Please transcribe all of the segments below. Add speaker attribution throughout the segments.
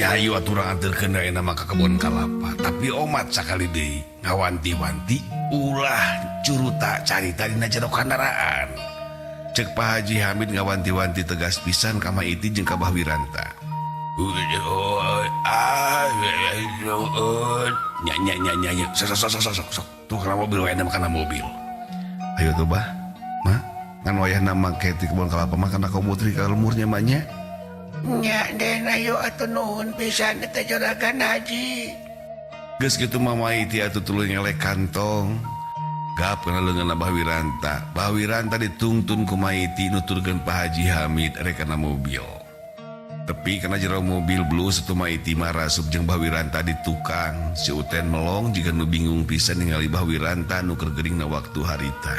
Speaker 1: Yayu aturan terkena nama ke kebun kalapa, tapi omat sakali deui ngawanti-wanti ulah curuta carita dina jero kendaraan. Cek Pak Haji Hamid ngawanti-wanti tegas pisan ka Maiti jeung ka Bah Wiranta. Nya sok tuh kana mobil wae kana mobil. Ayo tuh Bah, mah ngan wayah nama ke kebun kalapa mah kana komutri ka lemurnya mahnya.
Speaker 2: Nya den ayo atuh nuhun pisan eta juragan Haji.
Speaker 1: Geus kitu mah Maiti atuh tuluy ngelek kantong. Gap kana leungeun Bah Wiranta. Bah Wiranta ditungtun ku Maiti nuturkeun Pak Haji Hamid rek kana mobil. Tapi kana jero mobil blus atuh Maiti marah sub jeung Bah Wiranta di tukang. Si Uten melong jika nu bingung pisan ningali Bah Wiranta nu keur geuning na waktu harita.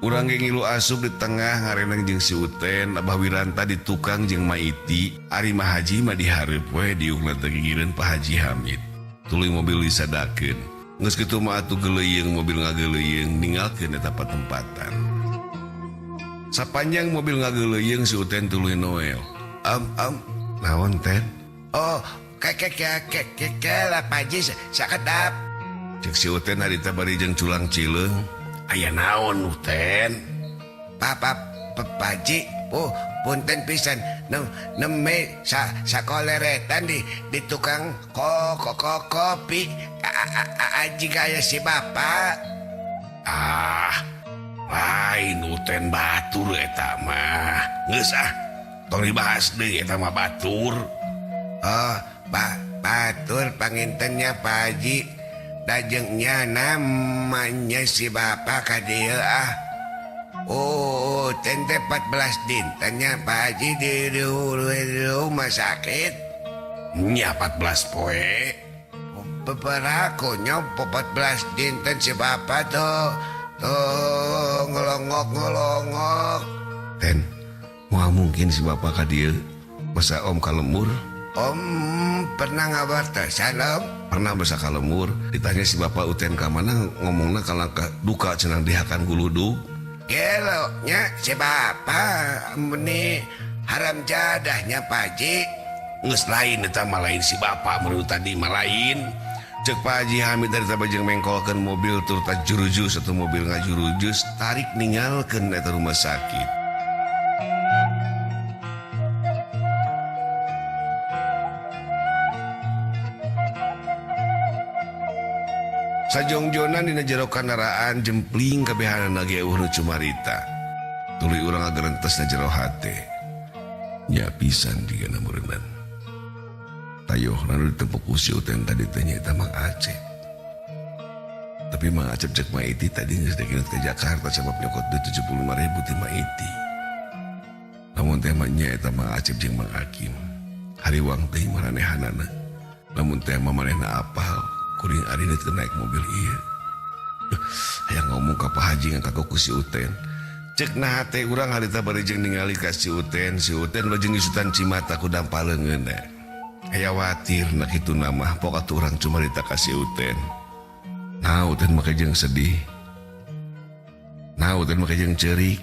Speaker 1: Urang ge ngilu asup di tengah ngareneng jeung si Uten, Abah Wiranta di tukang jeung Maiti, ari mah Haji mah dihareup we diukna teu gigireun Pak Haji Hamid. Tuluy mobil disadakeun. Geus kitu mah atuh geleuyeung mobil ngageleuyeung ninggalkeun eta patempatan. Sapanjang mobil ngageleuyeung si Uten tuluy noel. Naon Ten?
Speaker 2: Oh, ke lah Pak Haji sakedap.
Speaker 1: Cek si Uten harita bari jeung culang cileung. Aya naon Uten?
Speaker 2: Pak Haji, punten pisan neme sakoleretan di tukang kopi. Aji gaya si bapak.
Speaker 1: Lain Uten batur eta mah. Geus tong dibahas deui eta mah batur.
Speaker 2: Oh, batur pangintennya Pak Haji. Dajengnya namanya si bapak ka dieu Oh, tente 14 dintennya Pak Haji di rumah sakit.
Speaker 1: Nya 14 poe.
Speaker 2: Bebarakonya 14 dinten si bapak tuh ngelongok.
Speaker 1: Ten, moal mungkin si bapak ka dieu masa om ka lemur?
Speaker 2: Om pernah ngabartasan Om?
Speaker 1: Pernah basa ka lemur. Ditanya si bapak Uten ka mana ngomongna kana duka cenah dihakan guludug.
Speaker 2: Geloknya si bapak meni haram jadahnya Pak Haji.
Speaker 1: Geus lain eta mah lain si bapak menurut tadi mah lain. Cek Pak Haji Hamid dari tabajeng mengkolkeun mobil tur tajurujus atau mobil ngajurujus tarik ninggalkeun eta rumah sakit. Sajongjonan dina jero kendaraan jempling kabehanana ge eueuh nu cumarita. Tuluy urang agerentes na jero hate. Nya pisan digana meureunnan. Tayohna nu ditempuk ku si Uten tadi teh nyaeta Mang Acep. Tapi Mang Acep cek Maiti tadi geus dikirim ke Jakarta sabab nyokot duit 75.000 ti Maiti. Namun teh mah nyaeta Mang Acep jeung Mang Hakim. Hariwang teh maranehanana. Namun teh mah manehna apal. Kuring ari teu naik mobil ieu. Hayang ngomong ka Pak Haji ngangka ku si Uten. Cek na hate urang harita bari jeung ningali ka si Uten bajeng isutan cimata ku dampaleungeun. Aya watir na kitu mah pok atuh urang cumarita ka si Uten. Nah Uten make jeung sedih. Nah Uten make jeung ceurik.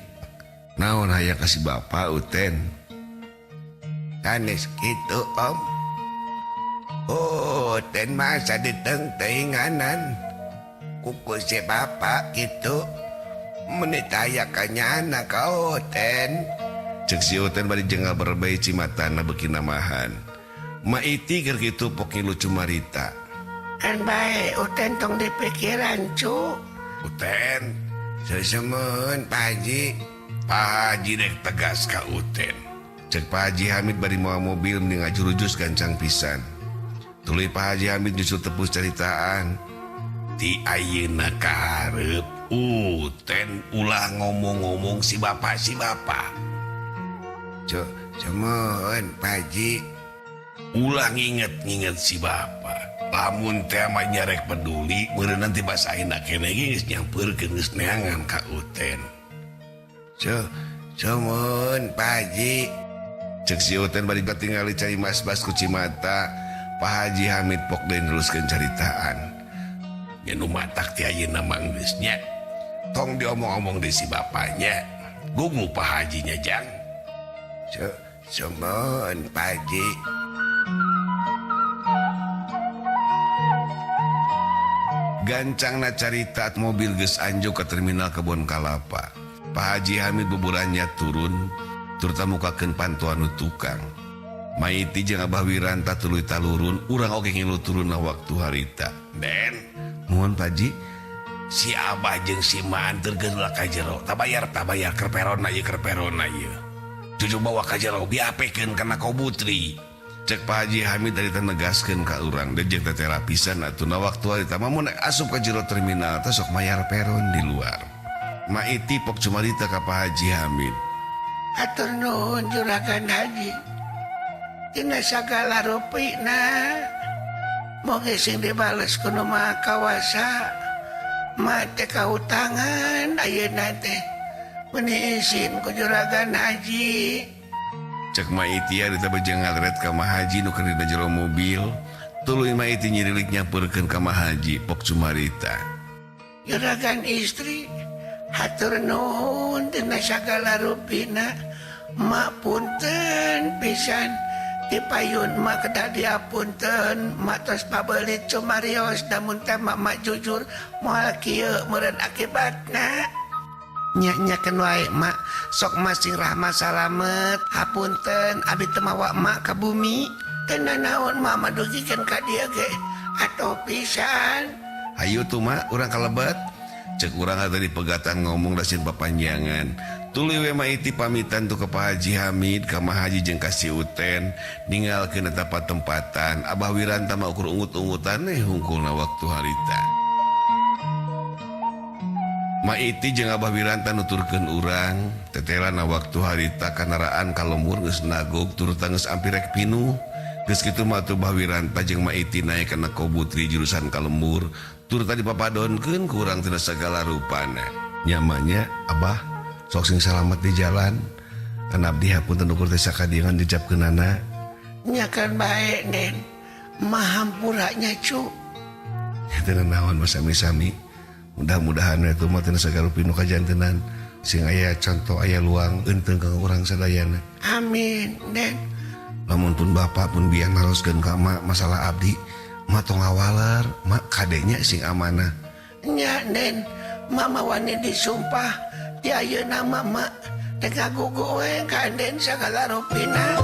Speaker 1: Naon hayang ka si bapak Uten?
Speaker 2: Sanes kitu Om. Oh, ten masa diteng-tenganan kuku si bapak gitu menitaya kanyana kau ten.
Speaker 1: Cek si Uten bari jengal berbayi cimatana beki namahan. Maiti keur kitu pok ngilu cumarita.
Speaker 2: Kan bae Uten tong dipikiran cu.
Speaker 1: Uten,
Speaker 2: sesemun Pak Haji.
Speaker 1: Pak Haji dek tegas ka Uten. Cek Pak Haji Hamid bari moal mobil mending ngajurujus gancang pisan. Tuluy Pak Haji Hamid nyusul tepus ceritaan. Ti ayeuna kahareup Uten ulah ngomong-ngomong si bapak.
Speaker 2: Cuman Pak Haji
Speaker 1: ulah nginget si bapak. Lamun teh mah nyarek peduli meureun nanti basahin keneh geus nyampeurkeun geus neangan ka Uten.
Speaker 2: Cuman Pak Haji.
Speaker 1: Cek si Uten bari tingali cai mas-mas ku cimata. Pak Haji Hamid pok deui neruskeun caritaan.
Speaker 2: Ya nu matak ti ayeuna manggeusnya. Tong diomong-omong di si bapaknya. Gugu Pak Hajinya jang. Sumun Pak Haji.
Speaker 1: Gancangna carita mobil geus anjo ke terminal Kebon Kalapa. Pak Haji Hamid buburannya turun, terutama mukakeun pantuan nu tukang. Maiti jeung Abah Wiranta tuluy talurun, urang oge ngilu turunna waktu harita.
Speaker 2: Den,
Speaker 1: Muhun Pak Haji.
Speaker 2: si Abah jeung si Ma anterkeun ulah ka jero. Tabayar kerperona ieu kerperona ieu. Tuju bawa ka jero diapekeun kana Kobutri.
Speaker 1: Cek Pak Haji Hamid dari negaskeun ka urang dan jeung teteh lapisan atuna waktu harita mah mun asup ka jero terminal teh sok mayar peron di luar. Maiti pok cumarita ka Pak Haji Hamid.
Speaker 2: Hatur nuhun Juragan Haji. Tina sagala rupina moge sing dibales kudu maha kawasa. Mate kautangan ayeuna teh. Meuni izin ku Juragan Haji.
Speaker 1: Cek Maiti harita bejeng ngadret ka Mah Haji nu keur dina jero mobil. Tuluy Maiti nyirilik nyampeurkeun ka Mah Haji pok cumarita.
Speaker 2: Juragan istri, hatur nuhun tina sagala rupina. Mak punten pisan. Dipayun mak kedah diapunten. Mak tos pabelit cumarios. Namun teh mak jujur. Moal kieu meureun akibatna. Nyak-nyakeun wae mak. Sok masing rahmat salamet. Hapunten abi teu mawa mak ka bumi. Teu nanaon mak madugikeun ka dieu ge. Atoh pisan.
Speaker 1: Hayu tuh mak urang kalebet. Cek urang tadi pegatan ngomong dasin papanjangan. Tuluy we Maiti pamitan tuh ke Pak Haji Hamid, ka Mah Haji jeung ka si Uten, ninggalkeun eta tempatan. Abah Wiranta mah ukur ungut-ungutan hungkulna waktu harita. Maiti jeung Abah Wiranta nuturkeun urang, tetelana waktu harita kanaraan ka lembur geus nagog turut geus ampir rek pinuh. Geus kitu mah tuh Abah Wiranta jeung Maiti naik kana Kobutri jurusan ka lembur, turut tadi papadonkeun ku urang tina sagala rupana. Nyamanya Abah sok sing selamat di jalan. Kan abdi hapunten ukur teh sakadiangan dicapkeunana.
Speaker 2: Nyakan bae Den. Mahampuranya cu.
Speaker 1: Teu naon mah sami-sami. Mudah-mudahan eta mah teu sagala pinuh kajantenan. Sing aya contoh aya luang eunteng ka urang sadayana.
Speaker 2: Amin Den.
Speaker 1: Lamun pun bapak pun biang naroskeun ka mak masalah abdi, mak tong awaler, mak kadenya sing amanah.
Speaker 2: Nya Den. Mama wani disumpah. Di ayeuna mama teh gagugu we ka Den sagala rupina.